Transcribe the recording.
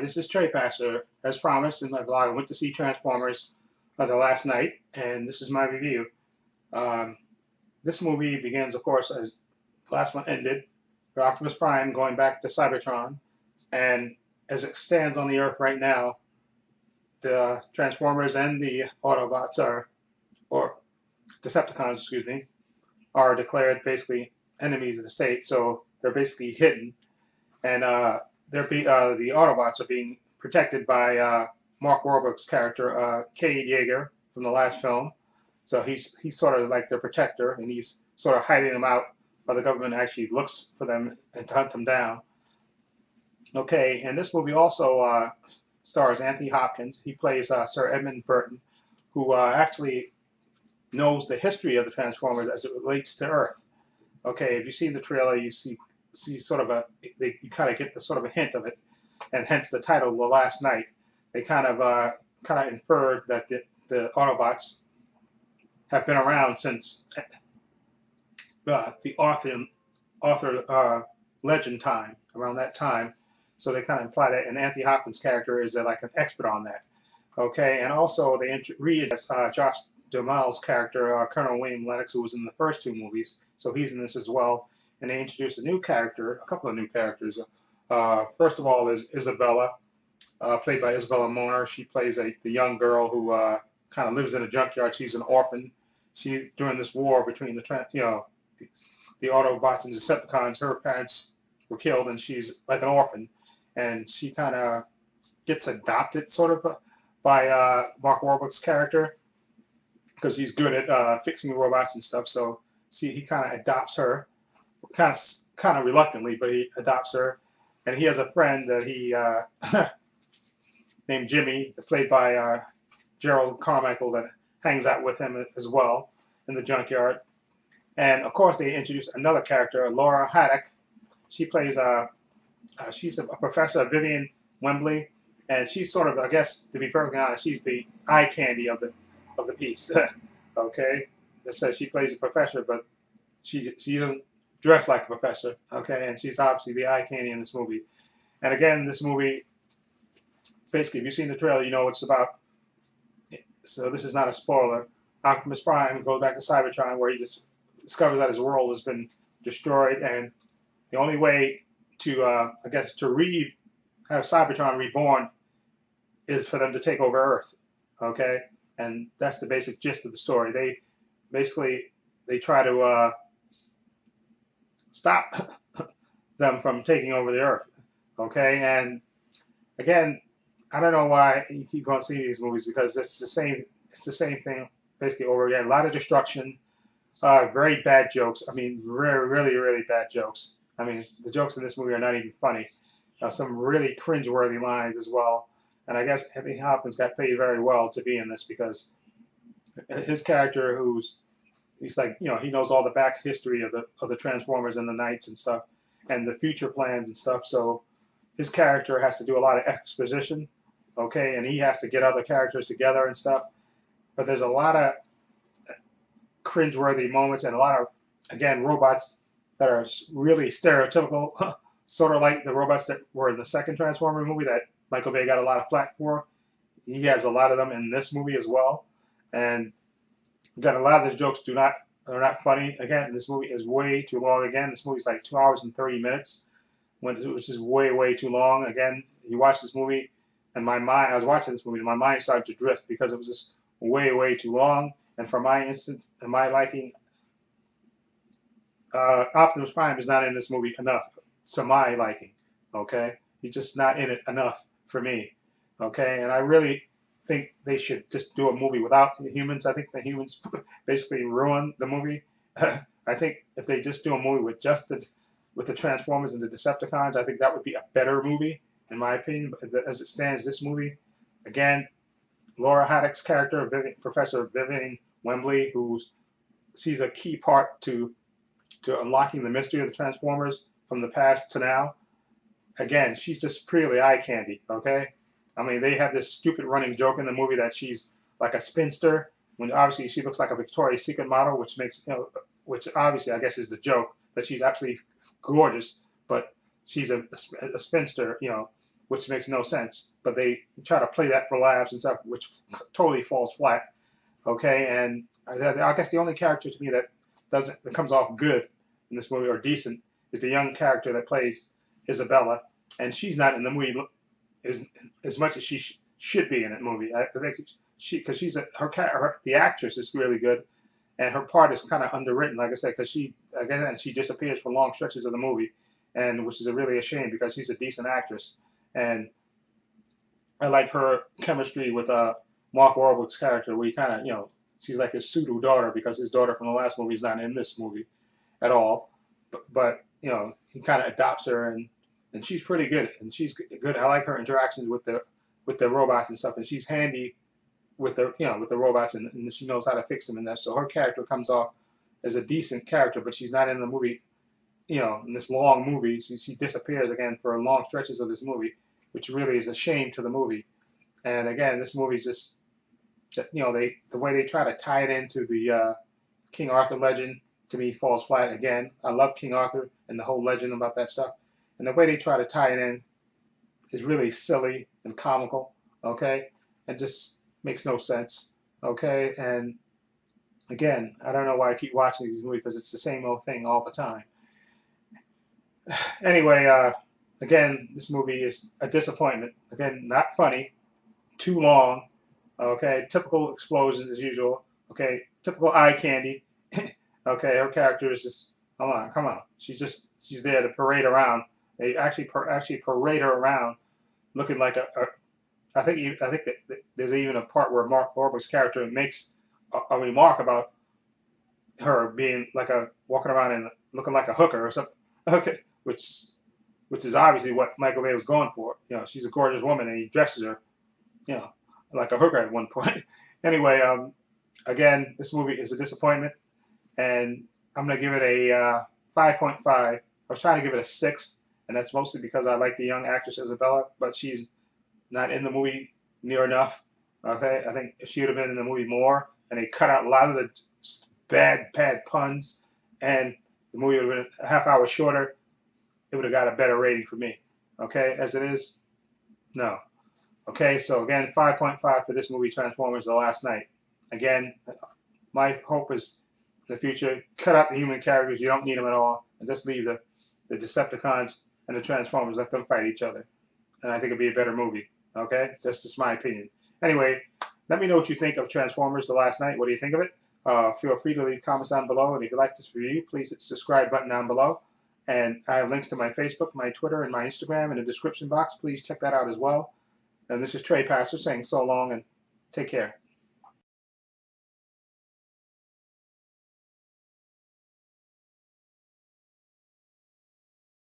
This is Trey Passer. As promised in my vlog, I went to see Transformers the last night, and this is my review. Um, this movie begins, of course, as the last one ended, with Optimus Prime going back to Cybertron, and as it stands on the Earth right now, the Transformers and the Autobots or Decepticons, excuse me, are declared basically enemies of the state, so they're basically hidden, and the Autobots are being protected by Mark Wahlberg's character, Cade Yeager, from the last film. So he's sort of like their protector, and he's sort of hiding them out while the government actually looks for them and to hunt them down. Okay, and this movie also stars Anthony Hopkins. He plays Sir Edmund Burton, who actually knows the history of the Transformers as it relates to Earth. Okay, if you see the trailer, you see sort of you kind of get the sort of a hint of it, and hence the title, The Last Night. They kind of inferred that the Autobots have been around since the Arthur legend time, around that time. So they kind of imply that, and Anthony Hopkins' character is like an expert on that. Okay, and also they reintroduced Josh Duhamel's character, Colonel William Lennox, who was in the first two movies, so he's in this as well. And they introduced a couple of new characters. First of all is Isabella, played by Isabella Moner. She plays the young girl who kind of lives in a junkyard. She's an orphan. During this war between the Autobots and Decepticons, her parents were killed, and she's like an orphan. And she kind of gets adopted, sort of, by Mark Wahlberg's character, because he's good at fixing robots and stuff. So he kind of adopts her, kind of reluctantly, but he adopts her. And he has a friend that he named Jimmy, played by Gerald Carmichael, that hangs out with him as well in the junkyard. And of course, they introduced another character, Laura Haddock. She plays she's a professor, Vivian Wembley, and she's sort of, I guess, to be perfectly honest, she's the eye candy of the piece. Okay, that says she plays a professor, but she doesn't dress like a professor. Okay, and she's obviously the eye candy in this movie. And again, this movie, basically, if you've seen the trailer, you know what it's about. So this is not a spoiler. Optimus Prime goes back to Cybertron, where he just discovers that his world has been destroyed, and the only way to, I guess, have Cybertron reborn is for them to take over Earth. Okay, and that's the basic gist of the story. They try to stop them from taking over the Earth. Okay, and again, I don't know why you keep going to see these movies, because it's the same thing basically over again. A lot of destruction, very bad jokes. I mean, really, really bad jokes. I mean, the jokes in this movie are not even funny. Some really cringe-worthy lines as well. And I guess Anthony Hopkins got paid very well to be in this, because his character, he's like, he knows all the back history of the Transformers and the Knights and stuff, and the future plans and stuff. So his character has to do a lot of exposition, okay, and he has to get other characters together and stuff. But there's a lot of cringe-worthy moments, and a lot of, again, robots that are really stereotypical, sort of like the robots that were in the second Transformer movie that Michael Bay got a lot of flack for. He has a lot of them in this movie as well. And again, a lot of the jokes are not funny. Again, this movie is way too long. Again, this movie is like 2 hours and 30 minutes, which is way, way too long. Again, you watch this movie, and I was watching this movie, and my mind started to drift, because it was just way, way too long. And for my instance, and my liking, Optimus Prime is not in this movie enough to my liking. Okay, he's just not in it enough for me. Okay, and I really think they should just do a movie without the humans. I think the humans basically ruin the movie. I think if they just do a movie with just the Transformers and the Decepticons, I think that would be a better movie, in my opinion. But as it stands, this movie, again, Laura Haddock's character, Professor Vivian Wembley, who sees a key part to unlocking the mystery of the Transformers from the past to now. Again, she's just purely eye candy, okay? I mean, they have this stupid running joke in the movie that she's like a spinster, when obviously she looks like a Victoria's Secret model, which which obviously I guess is the joke, that she's absolutely gorgeous, but she's a spinster, which makes no sense. But they try to play that for laughs and stuff, which totally falls flat. Okay, and I guess the only character to me that comes off good in this movie or decent is the young character that plays Isabella, and she's not in the movie as much as she should be in the movie. I think because the actress is really good, and her part is kind of underwritten, like I said, because she disappears for long stretches of the movie, and which is really a shame because she's a decent actress, and I like her chemistry with Mark Wahlberg's character, where he kind of, she's like his pseudo daughter because his daughter from the last movie is not in this movie at all, but he kind of adopts her, and she's pretty good, and she's good. I like her interactions with the robots and stuff, and she's handy with the robots, and she knows how to fix them and that. So her character comes off as a decent character, but she's not in the movie. In this long movie, she disappears again for long stretches of this movie, which really is a shame to the movie. And again, this movie is just, the way they try to tie it into the King Arthur legend, to me, falls flat again. I love King Arthur and the whole legend about that stuff, and the way they try to tie it in is really silly and comical, okay, and just makes no sense, okay. And again, I don't know why I keep watching these movies, because it's the same old thing all the time. Anyway, again, this movie is a disappointment. Again, not funny, too long, okay, typical explosions as usual, okay, typical eye candy. Okay, her character is just, come on. She's there to parade around. They actually parade her around, looking like I think that there's even a part where Mark Wahlberg's character makes a remark about her being walking around and looking like a hooker or something. Okay, which is obviously what Michael Bay was going for. She's a gorgeous woman, and he dresses her, like a hooker at one point. Anyway, again, this movie is a disappointment, and I'm gonna give it a 5.5. I was trying to give it a 6, and that's mostly because I like the young actress Isabella, but she's not in the movie near enough. Okay, I think she would have been in the movie more, and they cut out a lot of the bad puns, and the movie would have been a half hour shorter. It would have got a better rating for me. Okay, as it is, no. Okay, so again, 5.5 for this movie, Transformers: The Last Knight. Again, my hope is in the future, cut out the human characters. You don't need them at all, and just leave the Decepticons and the Transformers. Let them fight each other, and I think it'd be a better movie. Okay, that's just my opinion. Anyway, let me know what you think of Transformers: The Last Knight. What do you think of it? Feel free to leave comments down below, and if you like this review, please hit the subscribe button down below. And I have links to my Facebook, my Twitter, and my Instagram in the description box. Please check that out as well. And this is Trey Pastor saying so long and take care.